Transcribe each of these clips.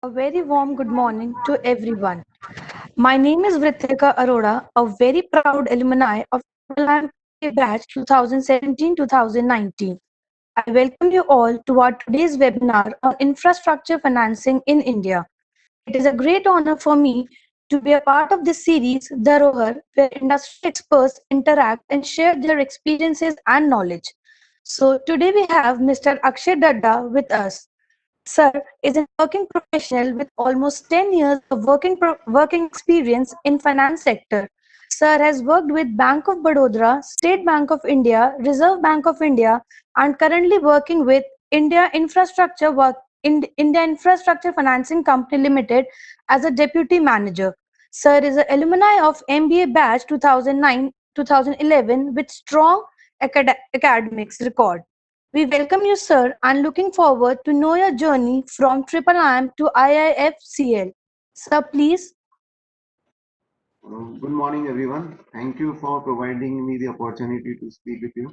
A very warm good morning to everyone. My name is Vritika Arora, a very proud alumni of Triple MBA batch 2017-2019. I welcome you all to our today's webinar on infrastructure financing in India. It is a great honor for me to be a part of this series, The Rohar, where industry experts interact and share their experiences and knowledge. So today we have Mr. Akshay Dadda with us. Sir is a working professional with almost 10 years of working experience in finance sector. Sir has worked with Bank of Baroda, State Bank of India, Reserve Bank of India, and currently working with India Infrastructure Financing Company Limited as a deputy manager. Sir is an alumni of MBA batch 2009-2011 with strong academics record. We welcome you, sir, and looking forward to know your journey from Triple IM to IIFCL. Sir, please. Good morning, everyone. Thank you for providing me the opportunity to speak with you.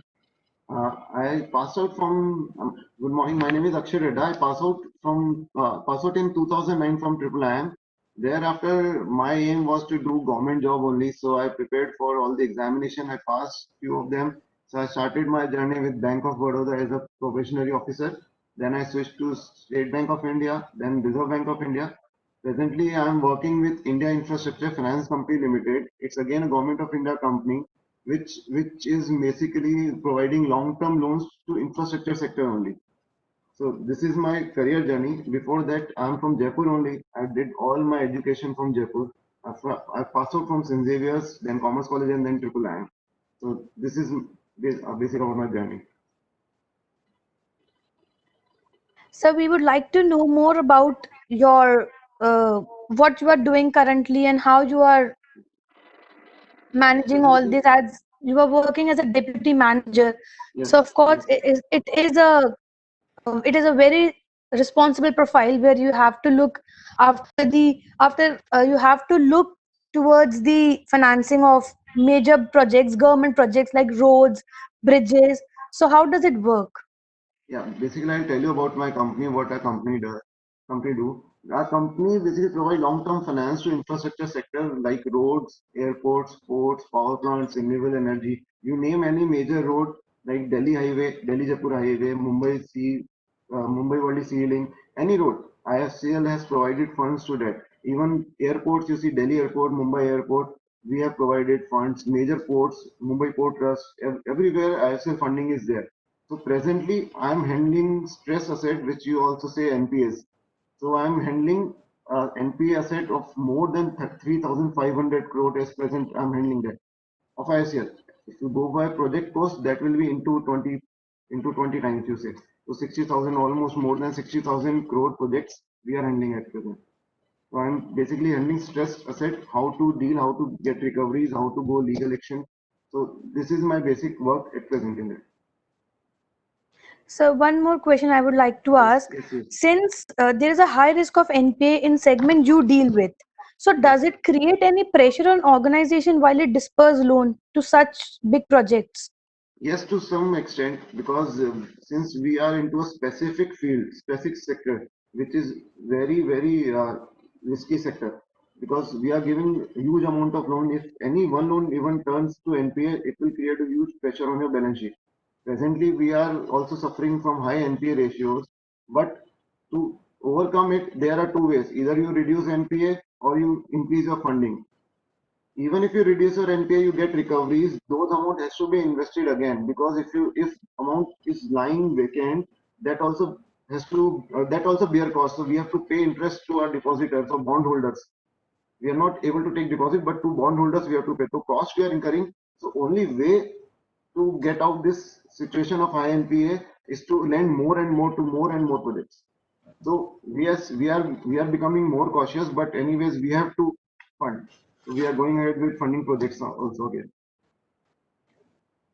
I passed out from. Good morning. My name is Akshay Reddy. I passed out in 2009 from Triple IM. Thereafter, my aim was to do government job only. So I prepared for all the examination. I passed few of them. So I started my journey with Bank of Baroda as a probationary officer. Then I switched to State Bank of India, then Reserve Bank of India. Presently, I am working with India Infrastructure Finance Company Limited. It's again a government of India company, which is basically providing long-term loans to infrastructure sector only. So this is my career journey. Before that, I'm from Jaipur only. I did all my education from Jaipur. I passed out from St. Xavier's, then Commerce College, and then Triple IM. So this is basic about my journey. Sir, we would like to know more about your what you are doing currently and how you are managing all Presently, this as you are working as a deputy manager. So yes, of course yes, it is a very responsible profile where you have to look after you have to look towards the financing of major projects, government projects like roads, bridges. So how does it work? yeah. Basically, I'll tell you about my company, what our company does. Company do. Our company basically provide long-term finance to infrastructure sector like roads, airports, ports, power plants, renewable energy. You name any major road like Delhi Highway, Delhi Jaipur Highway, Mumbai Worli Sea Link, any road. IFCL has provided funds to that. Even airports, you see Delhi Airport, Mumbai Airport, we have provided funds. Major ports, Mumbai Port Trust, everywhere IFCL funding is there. So presently, I'm handling stress asset, which you also say NPAs. So I'm handling NPA asset of more than 3,500 crore as present. I'm handling that of ICL. If you go by project cost, that will be into 20 times you say. So 60,000, almost more than 60,000 crore projects we are handling at present. So I'm basically handling stress asset, how to deal, how to get recoveries, how to go legal action. So this is my basic work at present in it. So one more question I would like to Yes, ask, yes, yes, since there is a high risk of NPA in segment you deal with, so yes. does it create any pressure on organization while it disperse loan to such big projects? Yes, to some extent, because since we are into a specific field, specific sector, which is very risky sector, because we are giving huge amount of loan. If any one loan even turns to NPA, it will create a huge pressure on your balance sheet. Presently, we are also suffering from high NPA ratios, but to overcome it, there are two ways. Either you reduce NPA or you increase your funding. Even if you reduce your NPA, you get recoveries. Those amount has to be invested again, because if amount is lying vacant, that also that also bear cost. So we have to pay interest to our depositors or bondholders. We are not able to take deposit, but to bondholders we have to pay. So cost we are incurring. So only way to get out this situation of high NPA is to lend more and more to more and more projects. So we are becoming more cautious, but anyways we have to fund. So we are going ahead with funding projects also again.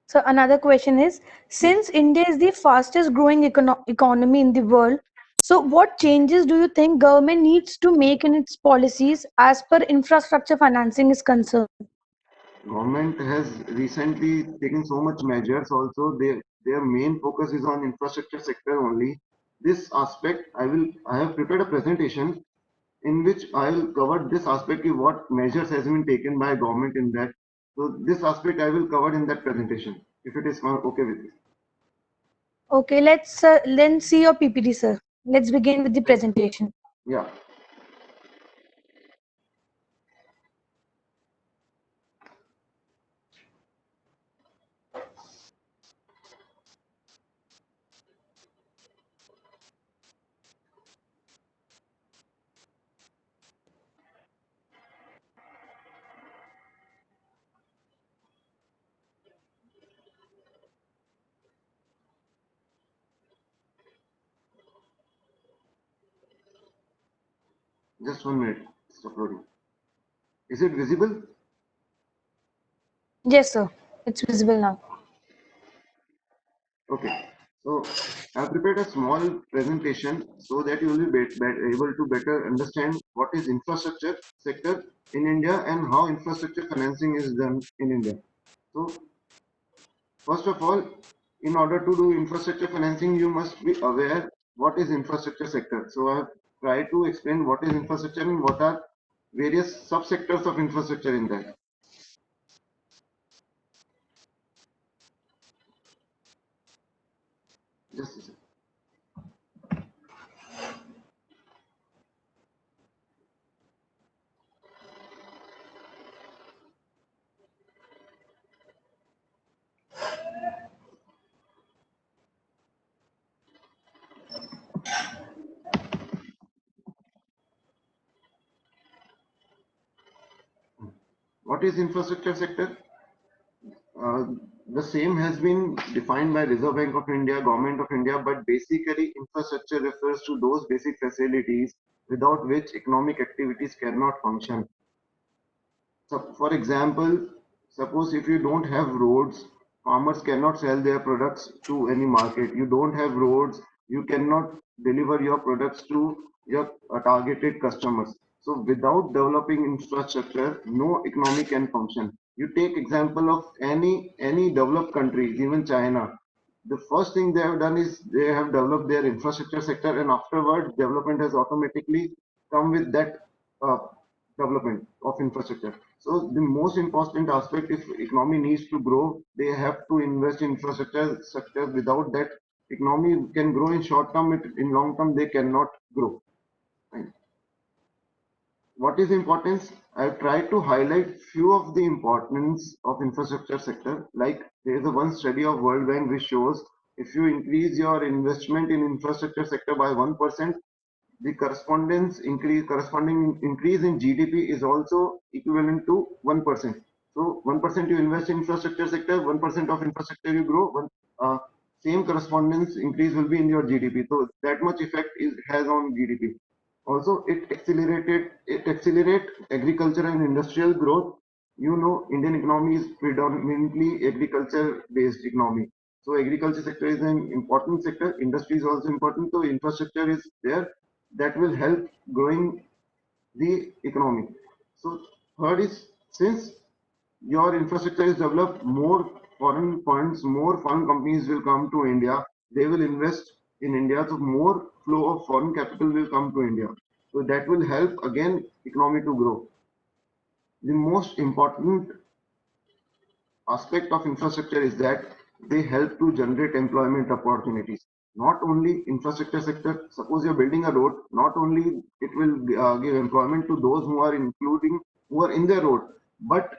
So another question is, Yes. since India is the fastest growing economy in the world, so what changes do you think government needs to make in its policies as per infrastructure financing is concerned? Government has recently taken so much measures. Also, their main focus is on infrastructure sector only. This aspect, I have prepared a presentation. in which I will cover this aspect of what measures has been taken by government in that. So this aspect I will cover in that presentation, if it is okay with you. Okay, let's then see your PPT, sir. Let's begin with the presentation. Yeah. Just 1 minute. It's uploading. Is it visible? Yes, sir. It's visible now. Okay. So I have prepared a small presentation so that you will be able to better understand what is infrastructure sector in India and how infrastructure financing is done in India. So first of all, in order to do infrastructure financing, you must be aware what is infrastructure sector. So I have tried to explain what is infrastructure and what are various subsectors of infrastructure in that. Just a second. What is infrastructure sector? Uh, the same has been defined by Reserve Bank of India, Government of India, but basically infrastructure refers to those basic facilities without which economic activities cannot function. So, for example, suppose if you don't have roads, farmers cannot sell their products to any market. You don't have roads, you cannot deliver your products to your targeted customers. So without developing infrastructure, no economy can function. You take example of any developed countries, even China. The first thing they have done is they have developed their infrastructure sector, and afterwards development has automatically come with that uh, development of infrastructure. So the most important aspect, if economy needs to grow, they have to invest in infrastructure sector. Without that, economy can grow in short term. In long term, they cannot grow. Right. What is importance? I've tried to highlight few of the importance of infrastructure sector. Like there is a one study of World Bank which shows if you increase your investment in infrastructure sector by 1%, the corresponding increase in GDP is also equivalent to 1%. So 1% you invest in infrastructure sector, 1% of infrastructure you grow, uh, same correspondence increase will be in your GDP. So that much effect has on GDP. Also, it accelerate agriculture and industrial growth. You know, Indian economy is predominantly agriculture based economy. So agriculture sector is an important sector. Industry is also important. So infrastructure is there that will help growing the economy. So third is, since your infrastructure is developed, more foreign funds, more foreign companies will come to India. They will invest in India, so more flow of foreign capital will come to India. So that will help again economy to grow. The most important aspect of infrastructure is that they help to generate employment opportunities. Not only infrastructure sector, suppose you're building a road, not only it will give employment to those who are including who are in the road, but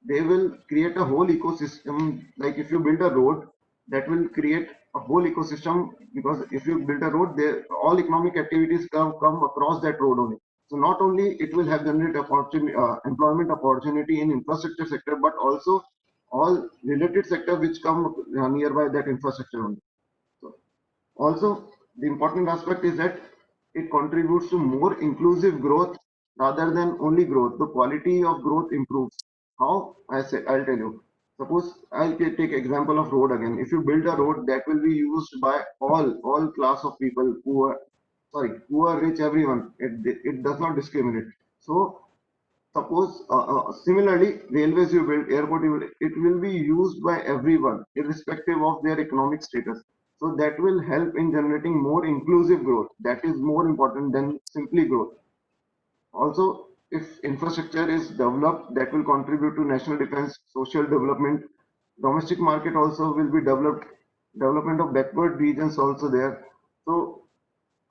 they will create a whole ecosystem. Like if you build a road, that will create a whole ecosystem, because if you build a road, there all economic activities come across that road only. So not only it will have generate opportunity, employment opportunity in infrastructure sector, but also all related sector which come nearby that infrastructure only. So also the important aspect is that it contributes to more inclusive growth rather than only growth. The quality of growth improves. How? I'll tell you. Suppose I'll take example of road again. If you build a road that will be used by all class of people, who are sorry, poor, rich, everyone. It does not discriminate. So suppose similarly, railways you build, airport you build, it will be used by everyone, irrespective of their economic status. So that will help in generating more inclusive growth. That is more important than simply growth. Also, if infrastructure is developed, that will contribute to national defense, social development. Domestic market also will be developed. Development of backward regions also there. So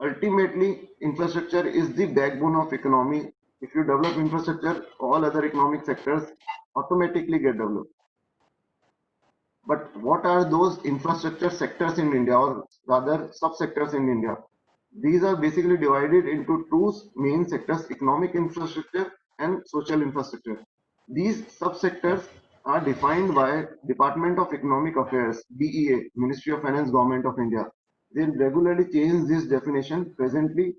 ultimately, infrastructure is the backbone of economy. If you develop infrastructure, all other economic sectors automatically get developed. But what are those infrastructure sectors in India, or rather subsectors in India? These are basically divided into two main sectors: economic infrastructure and social infrastructure. These subsectors are defined by Department of Economic Affairs, DEA, Ministry of Finance, Government of India. They regularly change this definition. Presently,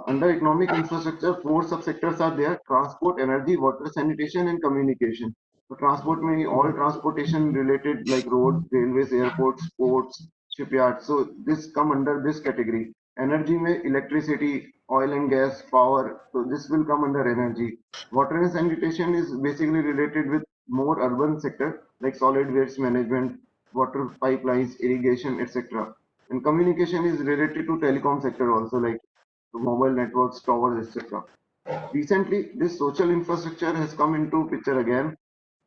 under economic infrastructure, four subsectors are there: transport, energy, water, sanitation, and communication. So transport means all transportation related like roads, railways, airports, ports, shipyards. So this come under this category. Energy means electricity, oil and gas, power. So this will come under energy. Water and sanitation is basically related with more urban sector like solid waste management, water pipelines, irrigation, etc. And communication is related to telecom sector also, like mobile networks, towers, etc. Recently, this social infrastructure has come into picture again,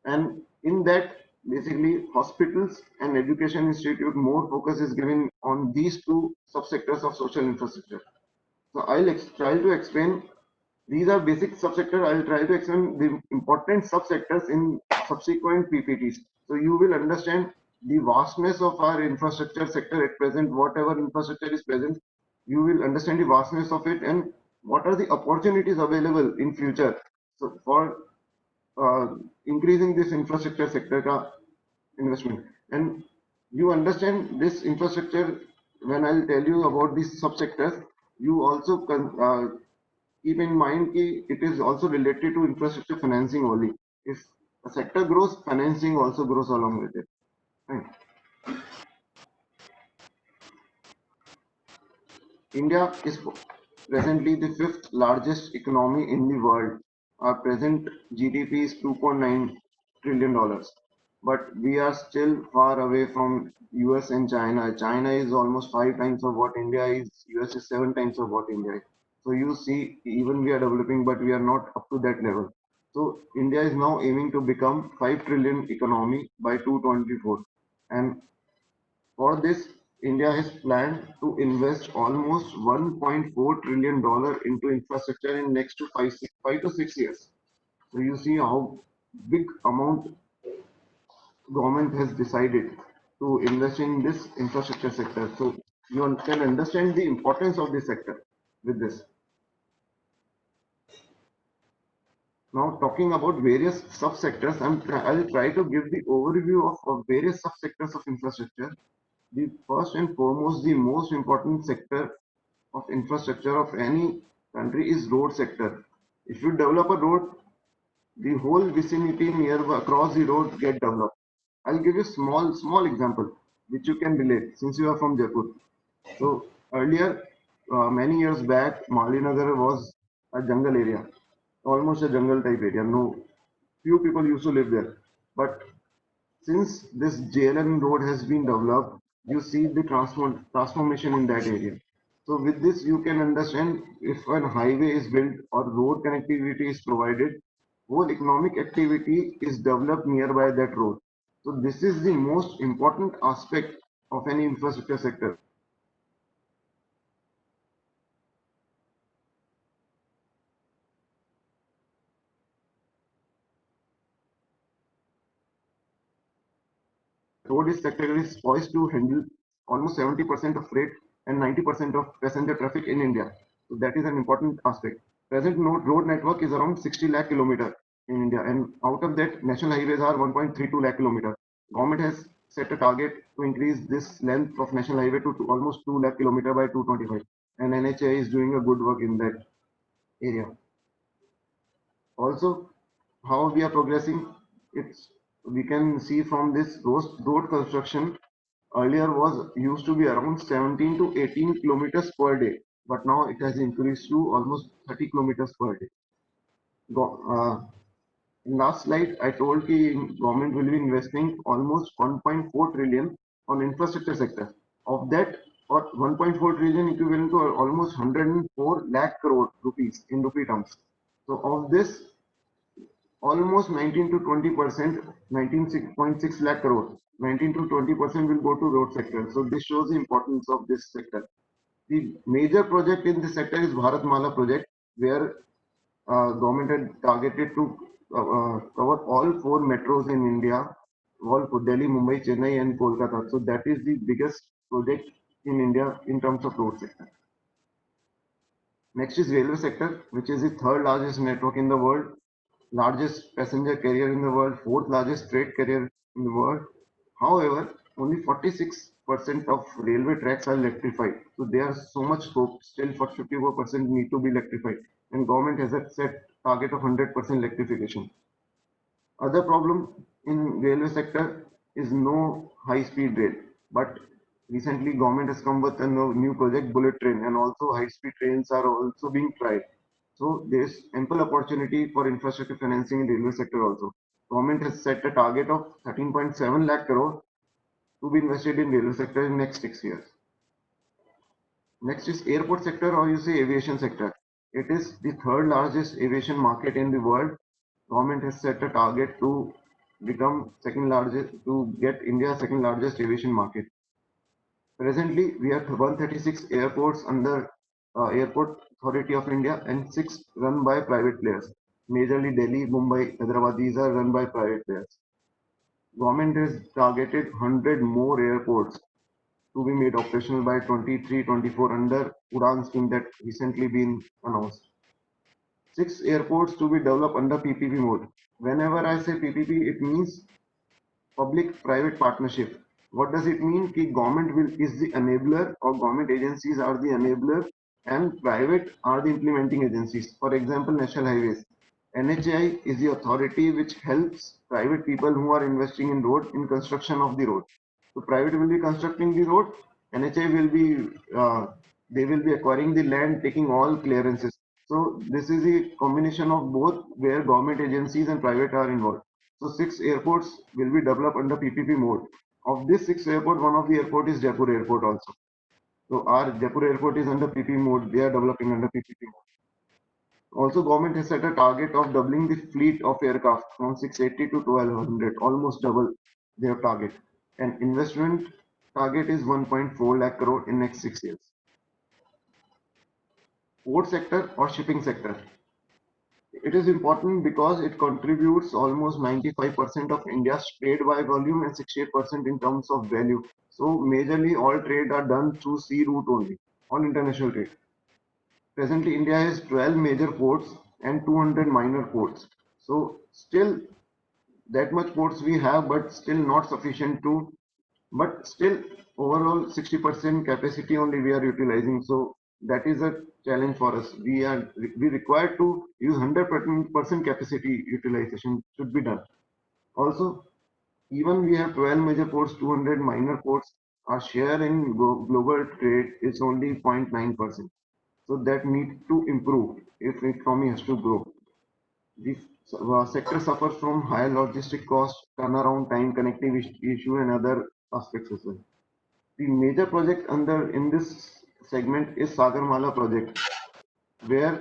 and in that, basically, hospitals and education institute more focus is given on these two subsectors of social infrastructure. So I'll try to explain. These are basic subsectors. I'll try to explain the important subsectors in subsequent PPTs. So you will understand the vastness of our infrastructure sector at present. Whatever infrastructure is present, you will understand the vastness of it and what are the opportunities available in future. So for increasing this infrastructure sector investment, and you understand this infrastructure when I'll tell you about these subsectors. You also keep in mind that it is also related to infrastructure financing only. If a sector grows, financing also grows along with it. Right. India is presently the fifth largest economy in the world. Our present GDP is $2.9 trillion. But we are still far away from US and China. China is almost five times of what India is. US is seven times of what India is. So you see, even we are developing, but we are not up to that level. So India is now aiming to become 5 trillion economy by 2024. And for this, India has planned to invest almost $1.4 trillion into infrastructure in next to 5 to 6 years. So you see how big amount government has decided to invest in this infrastructure sector. So you can understand the importance of this sector with this. Now talking about various subsectors, I'll try to give the overview of various subsectors of infrastructure. The first and foremost, the most important sector of infrastructure of any country is road sector. If you develop a road, the whole vicinity near across the road get developed. I'll give you small example which you can relate since you are from Jaipur. So earlier, many years back, Malinagar was a jungle area, almost a jungle type area. No, few people used to live there. But since this JLM road has been developed, you see the transformation in that area. So with this, you can understand if a highway is built or road connectivity is provided, whole economic activity is developed nearby that road. So this is the most important aspect of any infrastructure sector. Road sector is poised to handle almost 70% of freight and 90% of passenger traffic in India. So that is an important aspect. Present road network is around 60 lakh kilometer in India, and out of that, national highways are 1.32 lakh kilometer. Government has set a target to increase this length of national highway to almost 2 lakh kilometer by 2025, and NHA is doing a good work in that area. Also, how we are progressing, it's we can see from this road construction earlier was used to be around 17 to 18 kilometers per day, but now it has increased to almost 30 kilometers per day. In last slide, I told the government will be investing almost 1.4 trillion on infrastructure sector. Of that, or 1.4 trillion equivalent to almost 104 lakh crore rupees in rupee terms. So of this, almost 19 to 20%, 19.6 lakh crore, 19 to 20% will go to road sector. So this shows the importance of this sector. The major project in this sector is Bharatmala project, where government had targeted to cover all four metros in India, all for Delhi, Mumbai, Chennai, and Kolkata. So that is the biggest project in India in terms of road sector. Next is railway sector, which is the third largest network in the world, largest passenger carrier in the world, fourth largest freight carrier in the world. However, only 46% of railway tracks are electrified. So there is so much scope still for 54% need to be electrified. And government has a set target of 100% electrification. Other problem in railway sector is no high speed rail. But recently government has come with a new project bullet train, and also high speed trains are also being tried. So there's ample opportunity for infrastructure financing in railway sector also. Government has set a target of 13.7 lakh crore to be invested in railway sector in next 6 years. Next is airport sector, or you say aviation sector. It is the third largest aviation market in the world. Government has set a target to become second largest, to get India second largest aviation market. Presently, we have 136 airports under Airport Authority of India and 6 run by private players. Majorly Delhi, Mumbai, Hyderabad, these are run by private players. Government has targeted 100 more airports to be made operational by 23-24 under Udan scheme that recently been announced. 6 airports to be developed under PPP mode. Whenever I say PPP, it means public-private partnership. What does it mean? Ki government is the enabler, or government agencies are the enabler, and private are the implementing agencies. For example, National Highways. NHAI is the authority which helps private people who are investing in road in construction of the road. So private will be constructing the road, NHAI will be they will be acquiring the land, taking all clearances. So this is a combination of both where government agencies and private are involved. So 6 airports will be developed under PPP mode. Of these 6 airports, one of the airport is Jaipur Airport also. So our Jaipur Airport is under PPP mode. They are developing under PPP mode. Also, government has set a target of doubling the fleet of aircraft from 680 to 1200, almost double their target. And investment target is 1.4 lakh crore in next 6 years. Port sector or shipping sector. It is important because it contributes almost 95% of India's trade by volume and 68% in terms of value. So majorly all trade are done through sea route only, on international trade. Presently, India has 12 major ports and 200 minor ports. So still that much ports we have, but still not sufficient to, but still overall 60% capacity only we are utilizing. So that is a challenge for us. We require to use 100% capacity utilization should be done. Also, even we have 12 major ports, 200 minor ports, our share in global trade is only 0.9%. So that need to improve if economy has to grow. The sector suffers from higher logistic cost, turnaround time, connectivity issue, and other aspects as well. The major project under in this segment is Sagarmala project, where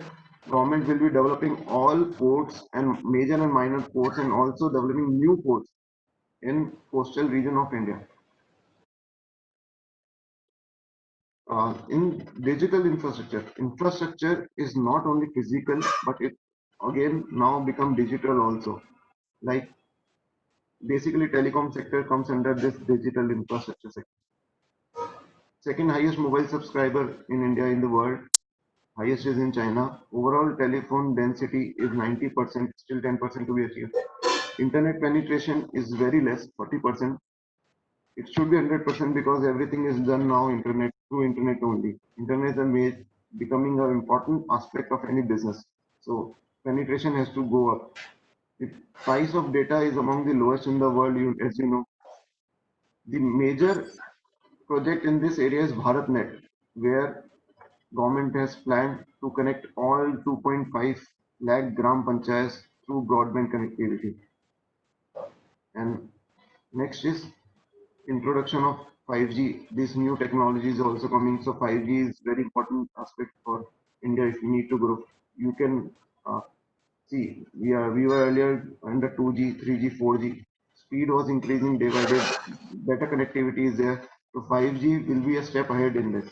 government will be developing all ports and major and minor ports, and also developing new ports in coastal region of India. In digital infrastructure, infrastructure is not only physical, but it again now become digital also. Like basically telecom sector comes under this digital infrastructure sector. Second highest mobile subscriber in India in the world, highest is in China. Overall telephone density is 90%, still 10% to be achieved. Internet penetration is very less, 40%. It should be 100% because everything is done now internet through internet only. Internet is made becoming an important aspect of any business. So penetration has to go up. The price of data is among the lowest in the world, as you know. The major project in this area is BharatNet, where government has planned to connect all 2.5 lakh gram panchayats through broadband connectivity. And next is introduction of 5G, this new technology is also coming. So 5G is very important aspect for India if you need to grow. You can see we were earlier under 2G, 3G, 4G. Speed was increasing day by day. Better connectivity is there. So 5G will be a step ahead in this.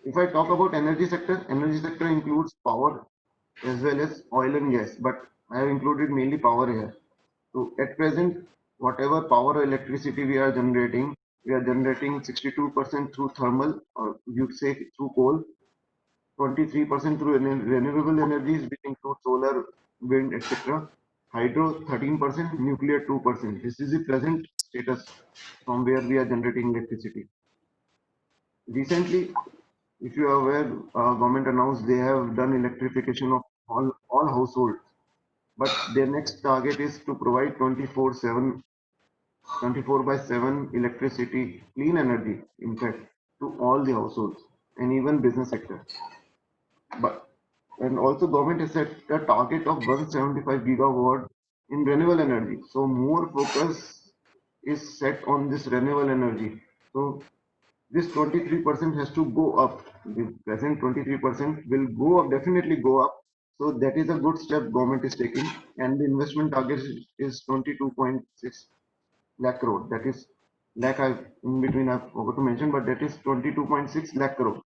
If I talk about energy sector includes power as well as oil and gas, but I have included mainly power here. So at present, whatever power or electricity we are generating 62% through thermal, or you'd say through coal, 23% through renewable energies, which include solar, wind, etc. Hydro 13%, nuclear 2%. This is the present status from where we are generating electricity. Recently, if you are aware, government announced they have done electrification of all households, but their next target is to provide 24 by 7 electricity, clean energy, in fact, to all the households and even business sector. But and also government has set a target of 175 gigawatt in renewable energy. So more focus is set on this renewable energy. So this 23% has to go up. The present 23% will go up, definitely go up. So that is a good step government is taking, and the investment target is 22.6 lakh crore. That is lakh I in between I forgot to mention, but that is 22.6 lakh crore.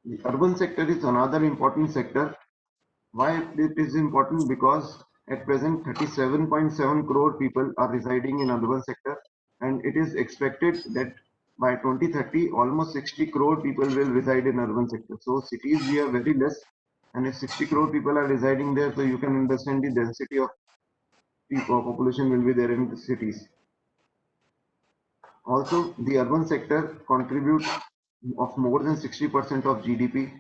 The urban sector is another important sector. Why it is important? Because at present 37.7 crore people are residing in urban sector, and it is expected that by 2030 almost 60 crore people will reside in urban sector. So cities we are very less, and if 60 crore people are residing there, so you can understand the density of people population will be there in the cities. Also, the urban sector contributes of more than 60% of GDP,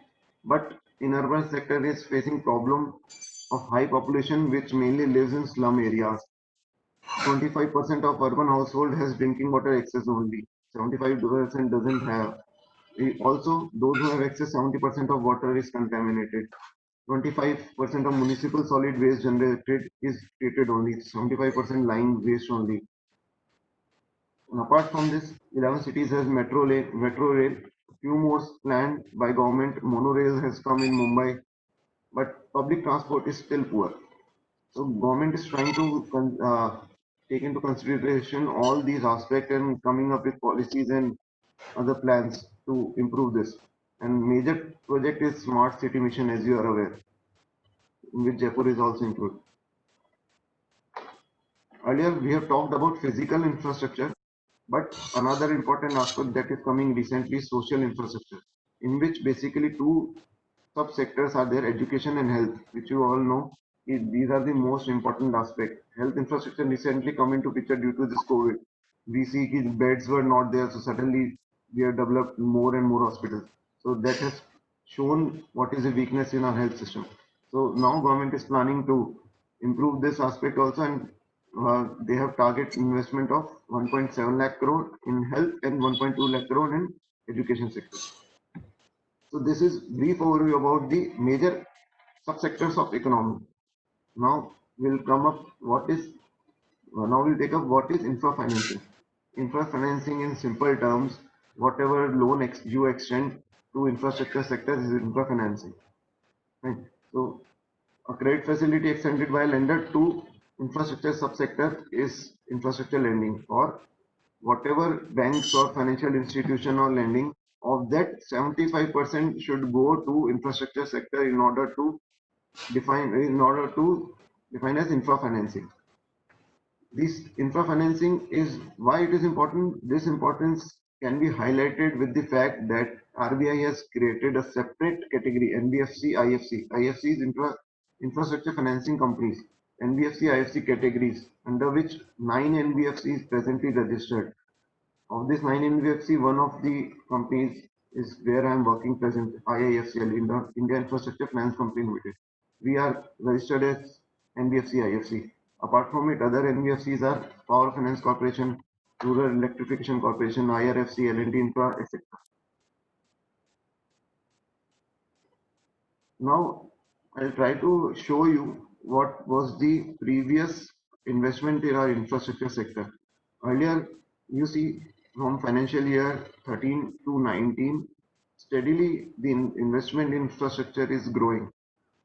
but in urban sector is facing problem of high population which mainly lives in slum areas. 25% of urban household has drinking water access only. 75% doesn't have. Also, those who have access, 70% of water is contaminated. 25% of municipal solid waste generated is treated only. 75% lying waste only. And apart from this, 11 cities has metro rail, few more planned by government. Monorail has come in Mumbai, but public transport is still poor. So government is trying to take into consideration all these aspects and coming up with policies and other plans to improve this. And major project is Smart City Mission, as you are aware, in which Jaipur is also included. Earlier, we have talked about physical infrastructure, but another important aspect that is coming recently is social infrastructure, in which basically two subsectors are there, education and health, which you all know. These are the most important aspect. Health infrastructure recently come into picture due to this COVID. We see beds were not there, so suddenly we have developed more and more hospitals. So that has shown what is the weakness in our health system. So now government is planning to improve this aspect also, and they have target investment of 1.7 lakh crore in health and 1.2 lakh crore in education sector. So this is brief overview about the major subsectors of economy. Now we'll come up what is now we'll take up what is infra financing. Infra financing in simple terms, whatever loan you extend to infrastructure sector is infra financing. Right. So a credit facility extended by a lender to infrastructure subsector is infrastructure lending, or whatever banks or financial institution or lending, of that 75% should go to infrastructure sector in order to define as infra financing. This infra financing is why it is important. This importance can be highlighted with the fact that RBI has created a separate category, NBFC, IFC. IFC is infrastructure financing companies. NBFC, IFC categories, under which 9 NBFC is presently registered. Of this 9 NBFC, one of the companies is where I am working present, IIFCL, India Infrastructure Finance Company Limited. We are registered as NBFC IFC. Apart from it, other NBFCs are Power Finance Corporation, Rural Electrification Corporation, IRFC, L&T Infra, etc. Now, I'll try to show you what was the previous investment in our infrastructure sector. Earlier, you see from financial year 13 to 19, steadily the investment in infrastructure is growing.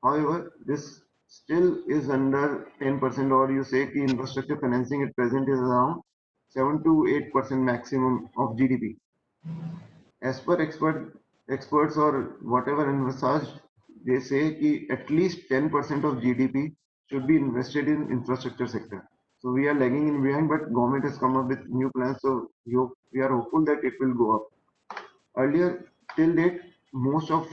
However, this still is under 10%, or you say the infrastructure financing at present is around 7 to 8% maximum of GDP. As per experts or whatever research, they say that at least 10% of GDP should be invested in infrastructure sector. So we are lagging in behind, but government has come up with new plans. So we are hopeful that it will go up. Earlier, till date, most of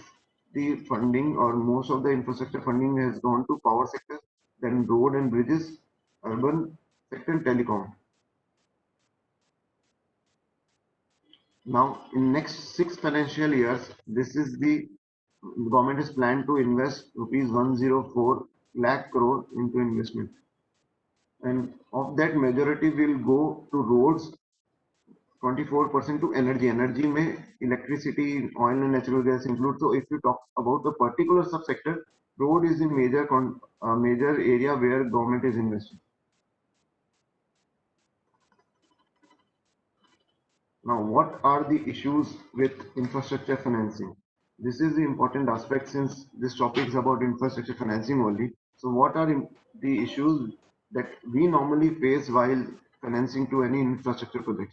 the funding or most of the infrastructure funding has gone to power sector, then road and bridges, urban sector, and telecom. Now, in next 6 financial years, this is the government is planned to invest rupees 104 lakh crore into investment, and of that majority will go to roads, 24% to energy. Energy may electricity, oil and natural gas include. So if you talk about the particular subsector, road is in major area where government is investing. Now, what are the issues with infrastructure financing? This is the important aspect since this topic is about infrastructure financing only. So what are the issues that we normally face while financing to any infrastructure project?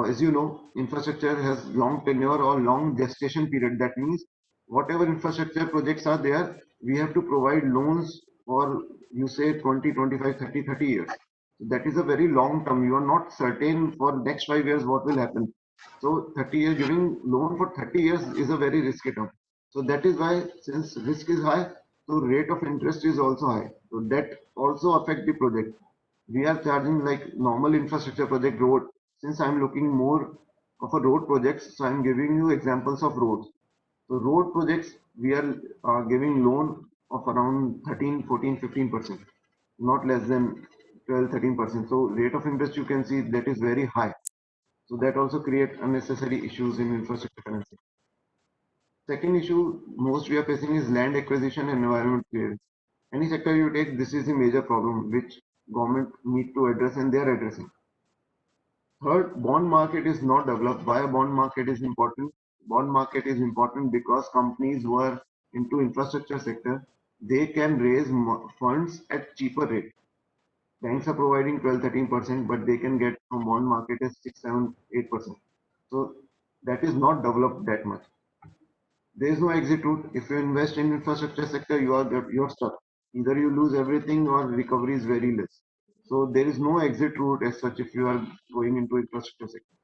As you know, infrastructure has long tenure or long gestation period. That means whatever infrastructure projects are there, we have to provide loans for, you say, 20, 25, 30, 30 years. So that is a very long term. You are not certain for next 5 years what will happen. So 30 years, giving loan for 30 years is a very risky term. So that is why, since risk is high, so rate of interest is also high. So that also affect the project. We are charging like normal infrastructure project road. Since I'm looking more of a road projects, so I'm giving you examples of roads. So road projects, we are giving loan of around 13, 14, 15%, not less than 12, 13%. So rate of interest you can see that is very high. So that also create unnecessary issues in infrastructure financing. Second issue most we are facing is land acquisition and environment clearance. Any sector you take, this is the major problem which government need to address and they are addressing. Third, bond market is not developed. Why a bond market is important? Bond market is important because companies who are into infrastructure sector, they can raise funds at cheaper rate. Banks are providing 12, 13%, but they can get from bond market as 6, 7, 8%. So that is not developed that much. There is no exit route. If you invest in infrastructure sector, you're stuck. Either you lose everything or recovery is very less. So there is no exit route as such if you are going into infrastructure sector.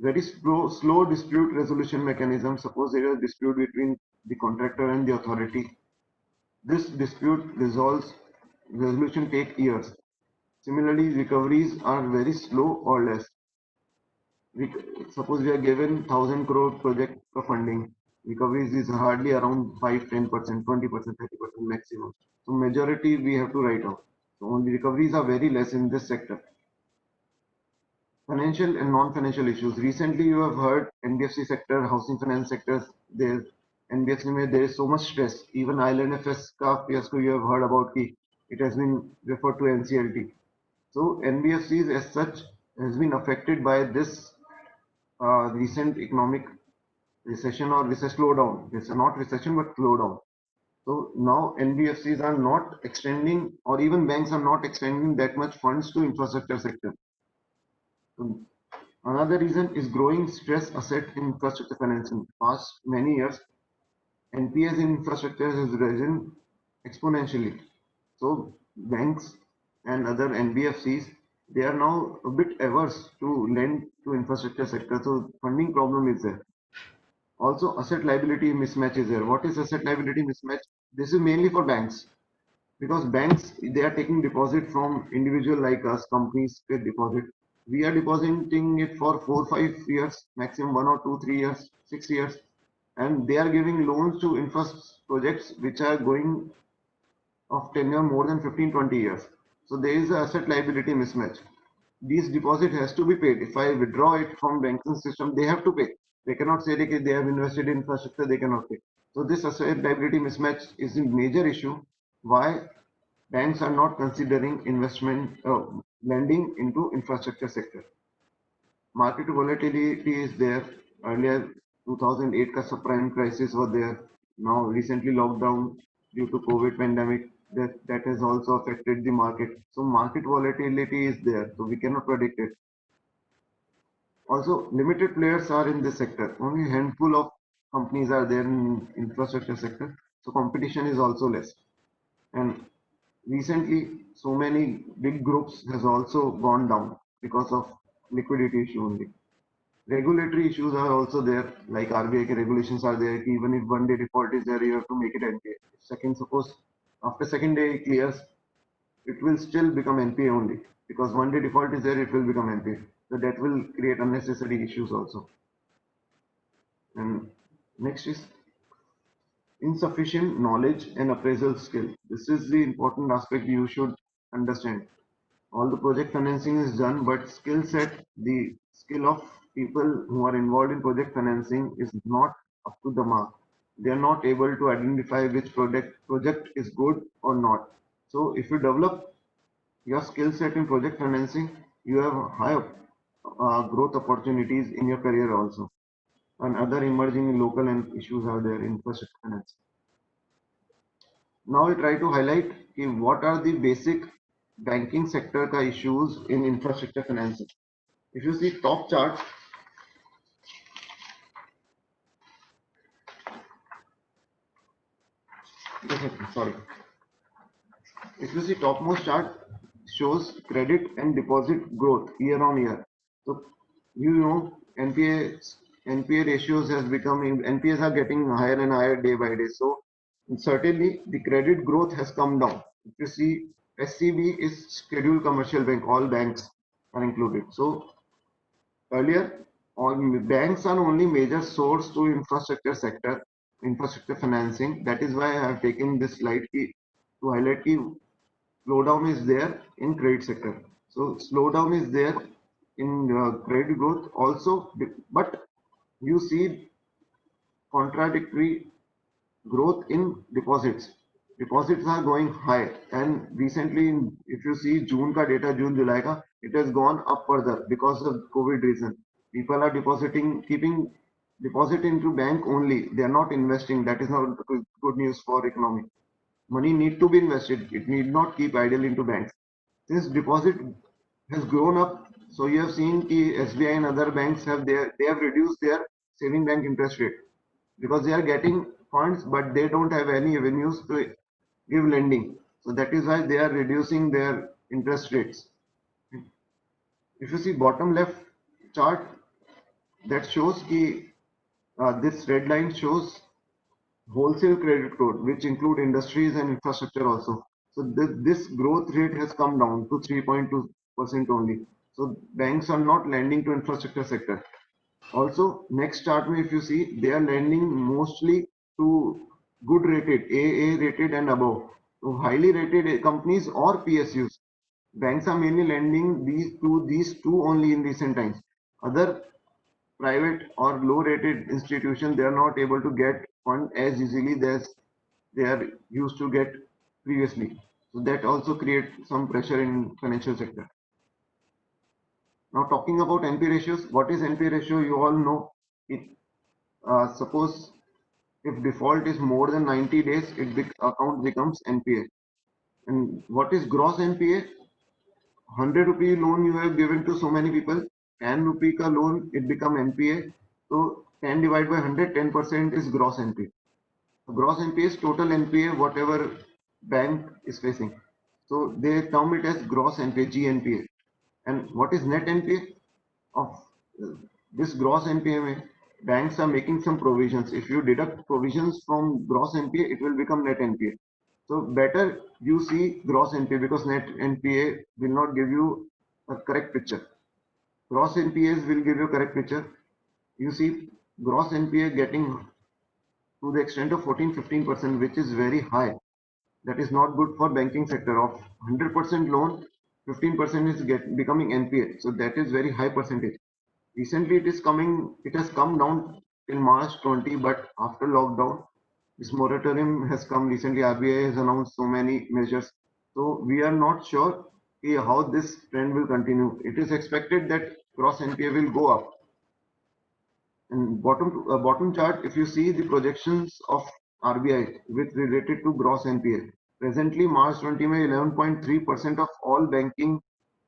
Very slow dispute resolution mechanism. Suppose there is a dispute between the contractor and the authority. This dispute resolution take years. Similarly, recoveries are very slow or less. Suppose we are given 1,000 crore project for funding, recoveries is hardly around 5, 10%, 20%, 30% maximum. So majority we have to write off. So only recoveries are very less in this sector. Financial and non-financial issues. Recently, you have heard NBFC sector, housing finance sectors. There, NBFC there is so much stress. Even Island FS का fiasco you have heard about. It has been referred to NCLT. So NBFCs as such has been affected by this recent economic recession or recess slowdown. It's not recession but slowdown. So now NBFCs are not extending, or even banks are not extending that much funds to infrastructure sector. So another reason is growing stress asset in infrastructure financing. Past many years, NPAs in infrastructure has risen exponentially. So banks and other NBFCs, they are now a bit averse to lend to infrastructure sector. So funding problem is there. Also, asset liability mismatch is there. What is asset liability mismatch? This is mainly for banks because banks they are taking deposit from individual like us, companies with deposit. We are depositing it for 4, 5 years, maximum 1 or 2, 3 years, 6 years, and they are giving loans to infrastructure projects which are going of tenure more than 15, 20 years. So there is a asset liability mismatch. These deposit has to be paid. If I withdraw it from banking system, they have to pay. They cannot say that they have invested in infrastructure, they cannot pay. So this asset liability mismatch is a major issue. Why banks are not considering investment lending into infrastructure sector. Market volatility is there. Earlier, 2008 ka subprime crisis was there. Now, recently lockdown due to COVID pandemic, that has also affected the market. So market volatility is there. So we cannot predict it. Also, limited players are in this sector. Only a handful of companies are there in infrastructure sector. So competition is also less. And recently, so many big groups has also gone down because of liquidity issue only. Regulatory issues are also there, like RBI regulations are there. Even if one day default is there, you have to make it NPA. Second, suppose after second day it clears, it will still become NPA only because one day default is there, it will become NPA. So that will create unnecessary issues also. And next is insufficient knowledge and appraisal skill. This is the important aspect you should understand. All the project financing is done, but skill set, the skill of people who are involved in project financing is not up to the mark. They are not able to identify which project is good or not. So if you develop your skill set in project financing, you have high growth opportunities in your career also. And other emerging local and issues are there in infrastructure finance. Now we try to highlight what are the basic banking sector ka issues in infrastructure financing. If you see top chart, sorry. If you see topmost chart shows credit and deposit growth year on year. So you know NPA ratios has become NPAs are getting higher and higher day by day. So certainly the credit growth has come down. If you see SCB is scheduled commercial bank, all banks are included. So earlier, all banks are only major source to infrastructure sector, infrastructure financing. That is why I have taken this slide to highlight the slowdown is there in credit sector. So slowdown is there in credit growth also, but you see contradictory growth in deposits. Deposits are going high, and recently, if you see June ka data, June July ka, it has gone up further because of COVID reason. People are depositing, keeping deposit into bank only. They are not investing. That is not good news for economy. Money need to be invested. It need not keep idle into banks. Since deposit has grown up, so you have seen ki SBI and other banks they have reduced their saving bank interest rate because they are getting funds, but they don't have any avenues to give lending. So that is why they are reducing their interest rates. If you see bottom left chart, that shows ki this red line shows wholesale credit growth, which include industries and infrastructure also. So this growth rate has come down to 3.2% only. So banks are not lending to infrastructure sector. Also, next chart if you see, they are lending mostly to good rated, AA rated and above, to highly rated companies or PSUs. Banks are mainly lending these two only in recent times. Other private or low rated institutions, they are not able to get fund as easily as they are used to get previously. So that also creates some pressure in financial sector. Now talking about NP ratios, what is NP ratio? You all know it. Suppose if default is more than 90 days, account becomes NPA. And what is gross NPA? 100 rupee loan you have given to so many people, 10 rupee ka loan, it become NPA. So 10 divided by 100, 10% is gross NPA. Gross NPA is total NPA, whatever bank is facing. So they term it as gross NPA, GNPA. And what is net NPA? Of this gross NPA, banks are making some provisions. If you deduct provisions from gross NPA, it will become net NPA. So better you see gross NPA because net NPA will not give you a correct picture. Gross NPAs will give you a correct picture. You see gross NPA getting to the extent of 14-15%, which is very high. That is not good for banking sector. Of 100% loan, 15% is becoming NPA. So that is very high percentage. Recently, it has come down till March 20, but after lockdown, this moratorium has come recently. RBI has announced so many measures. So we are not sure how this trend will continue. It is expected that gross NPA will go up. And bottom chart, if you see the projections of RBI with related to gross NPA, presently March 20 में 11.3% of all banking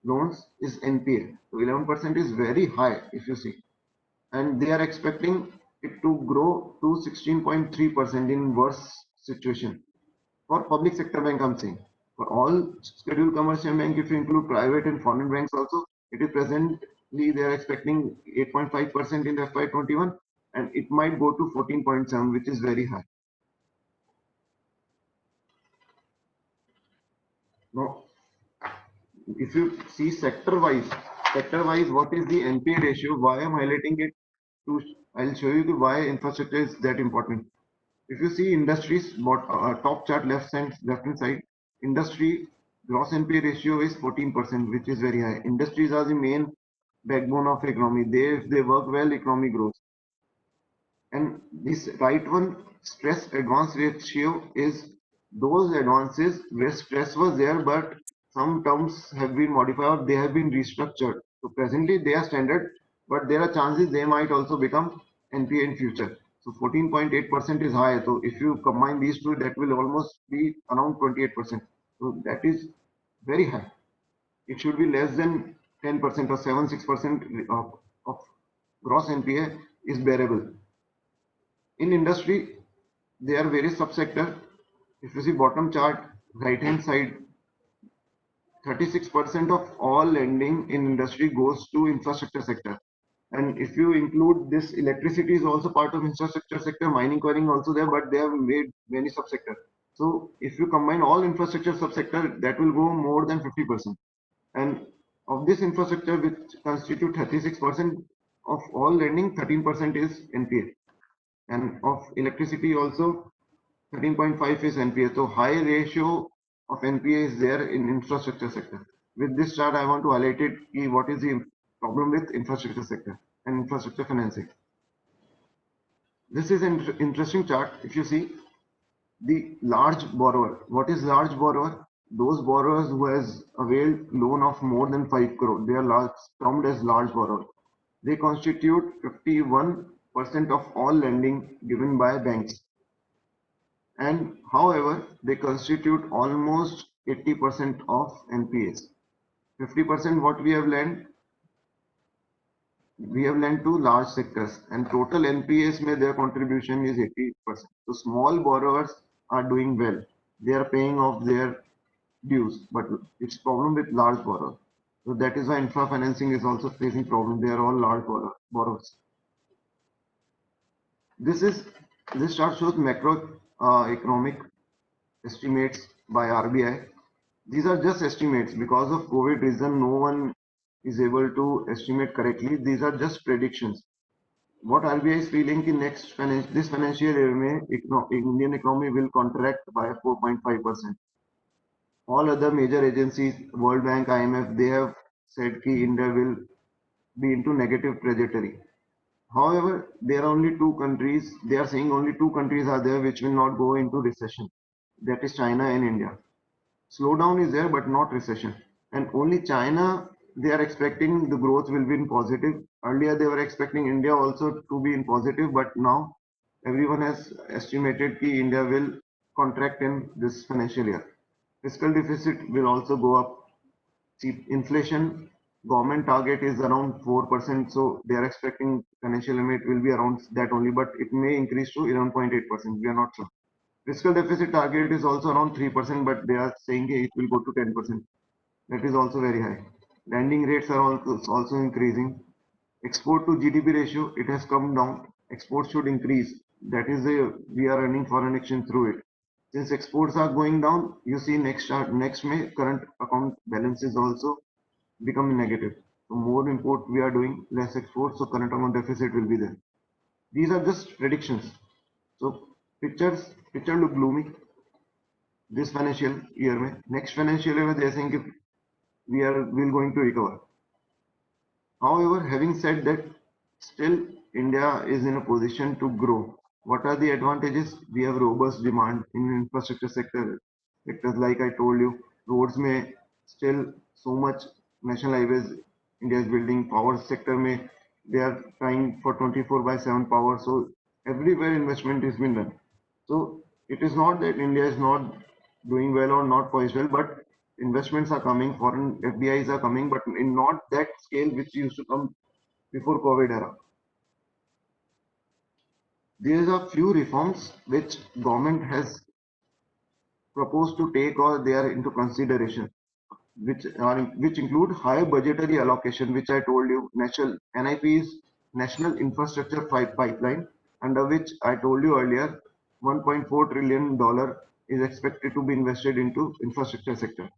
loans is NPA. So 11% is very high if you see, and they are expecting it to grow to 16.3% in worse situation. For public sector bank, I'm saying. For all scheduled commercial bank, if you include private and foreign banks also, it is presently they are expecting 8.5% in FY21, and it might go to 14.7, which is very high. Now, if you see sector-wise, what is the NPA ratio? Why I'm highlighting it? I'll show you why infrastructure is that important. If you see industries, top chart left hand side, industry gross NPA ratio is 14%, which is very high. Industries are the main backbone of economy. They work well, economy grows. And this right one, stress advance ratio, is those advances where stress was there, but some terms have been modified or they have been restructured. So presently they are standard, but there are chances they might also become NPA in future. So 14.8% is high. So if you combine these two, that will almost be around 28%. So that is very high. It should be less than 10% or 7-6% of gross NPA is bearable. In industry, there are various subsector. If you see bottom chart, right hand side, 36% of all lending in industry goes to infrastructure sector. And if you include this, electricity is also part of infrastructure sector, mining, quarrying also there, but they have made many subsector. So if you combine all infrastructure subsector, that will go more than 50%. And of this infrastructure, which constitute 36% of all lending, 13% is NPA. And of electricity also, 13.5 is NPA. So high ratio of NPA is there in infrastructure sector. With this chart, I want to highlight it. What is the problem with infrastructure sector and infrastructure financing? This is an interesting chart. If you see the large borrower, what is large borrower? Those borrowers who has availed loan of more than 5 crore, they are termed as large borrower. They constitute 51% of all lending given by banks. And however, they constitute almost 80% of NPAs. 50% what we have lent to large sectors, and total NPAs may their contribution is 80%. So small borrowers are doing well. They are paying off their dues, but it's problem with large borrowers. So that is why infra financing is also facing problem. They are all large borrowers. This chart shows macro economic estimates by RBI. These are just estimates. Because of COVID reason, no one is able to estimate correctly. These are just predictions. What RBI is feeling in this financial year, Indian economy will contract by 4.5%. All other major agencies, World Bank, IMF, they have said that India will be into negative trajectory. However, there are only two countries. They are saying only two countries are there which will not go into recession. That is China and India. Slowdown is there, but not recession. And only China, they are expecting the growth will be in positive. Earlier, they were expecting India also to be in positive, but now everyone has estimated that India will contract in this financial year. Fiscal deficit will also go up. See, inflation, government target is around 4%, so they are expecting financial limit will be around that only, but it may increase to 11.8%. We are not sure. Fiscal deficit target is also around 3%, but they are saying it will go to 10%. That is also very high. Lending rates are also increasing. Export to GDP ratio, it has come down. Exports should increase. That is we are earning foreign exchange through it. Since exports are going down, you see next May current account balance is also becoming negative. So more import we are doing, less export, so current account deficit will be there. These are just predictions. So picture look gloomy this financial year में. Next financial year में they are saying we're going to recover. However, having said that, still India is in a position to grow. What are the advantages? We have robust demand in infrastructure sectors like I told you. roads में still so much national highways India is building. Power sector में they are trying for 24/7 power. So everywhere investment is been done. So it is not that India is not doing well or not poised well, but investments are coming, foreign FDIs are coming, but in not that scale which used to come before COVID era. There are few reforms which government has proposed to take or they are into consideration, which include higher budgetary allocation, which I told you, national NIP's National Infrastructure Pipeline, under which I told you earlier, $1.4 trillion is expected to be invested into infrastructure sector.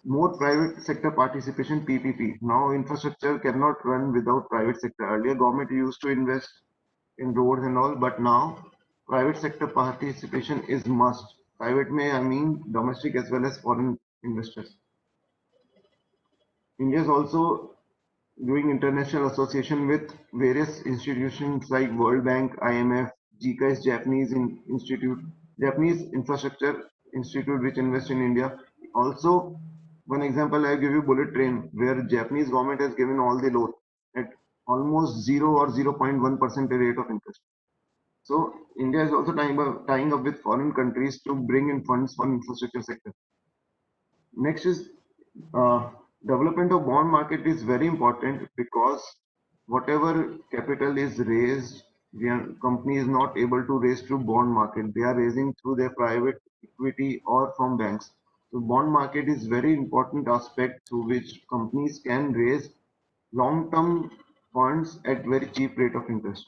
More private sector participation, PPP. Now infrastructure cannot run without private sector. Earlier government used to invest in roads and all, but now private sector participation is must. Private may I mean domestic as well as foreign investors. India is also doing international association with various institutions like World Bank, IMF, JICA is Japanese Infrastructure Institute, which invests in India. Also, one example I give you bullet train, where Japanese government has given all the loan at almost 0 or 0.1% rate of interest. So India is also tying up with foreign countries to bring in funds for infrastructure sector. Next is uh, development of bond market is very important because whatever capital is raised, the company is not able to raise through bond market. They are raising through their private equity or from banks. So bond market is very important aspect through which companies can raise long-term funds at very cheap rate of interest.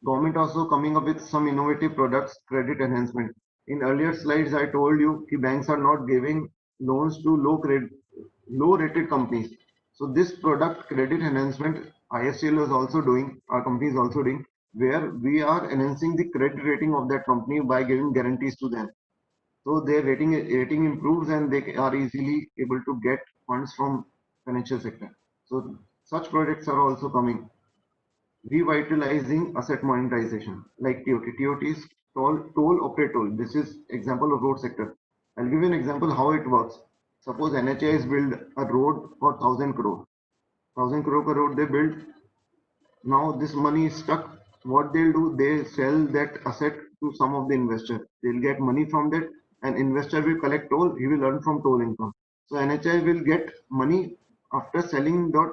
Government also coming up with some innovative products, credit enhancement. In earlier slides, I told you that banks are not giving loans to low rated companies. So this product credit enhancement, IFCL is also doing, our company is also doing, where we are enhancing the credit rating of that company by giving guarantees to them. So their rating improves and they are easily able to get funds from financial sector. So such projects are also coming. Revitalizing asset monetization like TOT. TOT is toll operate toll. This is example of road sector. I'll give you an example how it works. Suppose NHAI is build a road for 1,000 crore. 1,000 crore ka road they build. Now this money is stuck. What they'll do, they sell that asset to some of the investor. They'll get money from that, and investor will collect toll. He will earn from toll income. So NHI will get money after selling that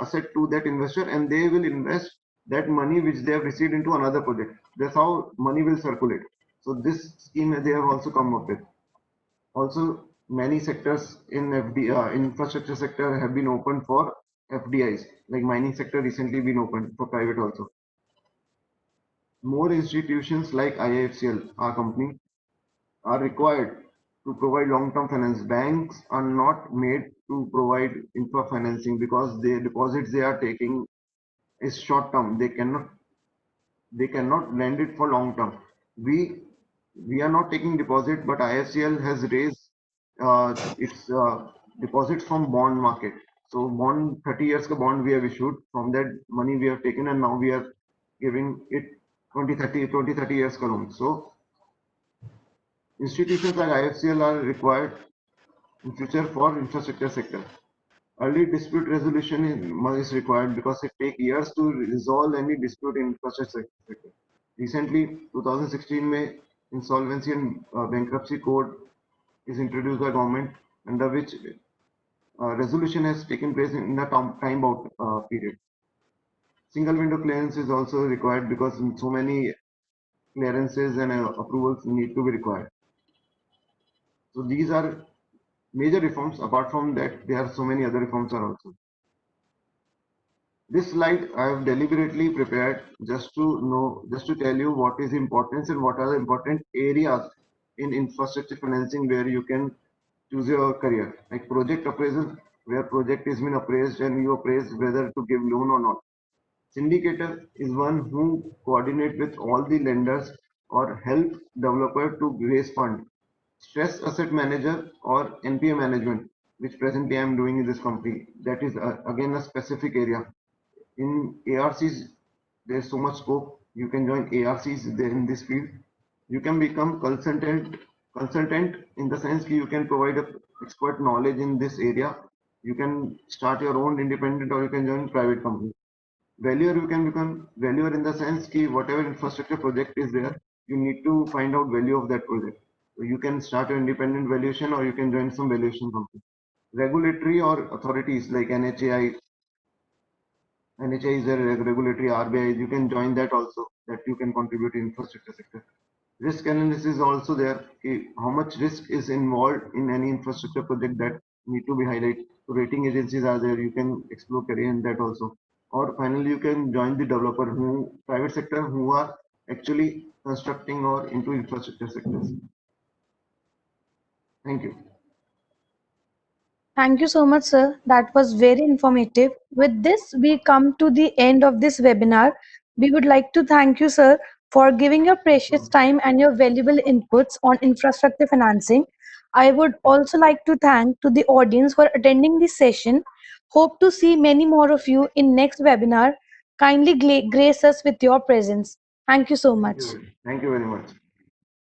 asset to that investor, and they will invest that money which they have received into another project. That's how money will circulate. So this scheme they have also come up with. Also, many sectors in infrastructure sector have been opened for FDIs, like mining sector recently been opened for private also. More institutions like IIFCL, our company, are required to provide long-term finance. Banks are not made to provide infra financing because the deposits they are taking is short term. They cannot lend it for long term. We we are not taking deposit, but IFCL has raised its deposits from bond market. So bond 30 years ka bond we have issued. From that money we have taken and now we are giving it 20 30 years ka loan. So institutions like IFCL are required in future for infrastructure sector. Early dispute resolution is required because it takes years to resolve any dispute in infrastructure sector. Recently, 2016 May, insolvency and bankruptcy code is introduced by government, under which resolution has taken place in the time bound period. Single window clearance is also required because so many clearances and approvals need to be required. So these are major reforms. Apart from that, there are so many other reforms are also. This slide I have deliberately prepared just to tell you what is importance and what are the important areas in infrastructure financing where you can choose your career. Like project appraisal, where project is been appraised and you appraise whether to give loan or not. Syndicator is one who coordinate with all the lenders or help developer to raise fund. Stress asset manager or NPA management, which presently I am doing in this company. That is again a specific area. In ARCs, there's so much scope. You can join ARCs there in this field. You can become consultant in the sense that you can provide a expert knowledge in this area. You can start your own independent or you can join private company. Valuer, you can become valuer in the sense that whatever infrastructure project is there, you need to find out value of that project. So you can start your independent valuation or you can join some valuation company. Regulatory or authorities like NHAI, NHAI is a regulatory RBI, you can join that also, that you can contribute in infrastructure sector. Risk analysis is also there. How much risk is involved in any infrastructure project that need to be highlighted. So rating agencies are there. You can explore career in that also. Or finally, you can join the developer who private sector who are actually constructing or into infrastructure sectors. Thank you. Thank you so much, sir. That was very informative. With this, we come to the end of this webinar. We would like to thank you, sir, for giving your precious time and your valuable inputs on infrastructure financing. I would also like to thank to the audience for attending this session. Hope to see many more of you in next webinar. Kindly grace us with your presence. Thank you so much. Thank you very much.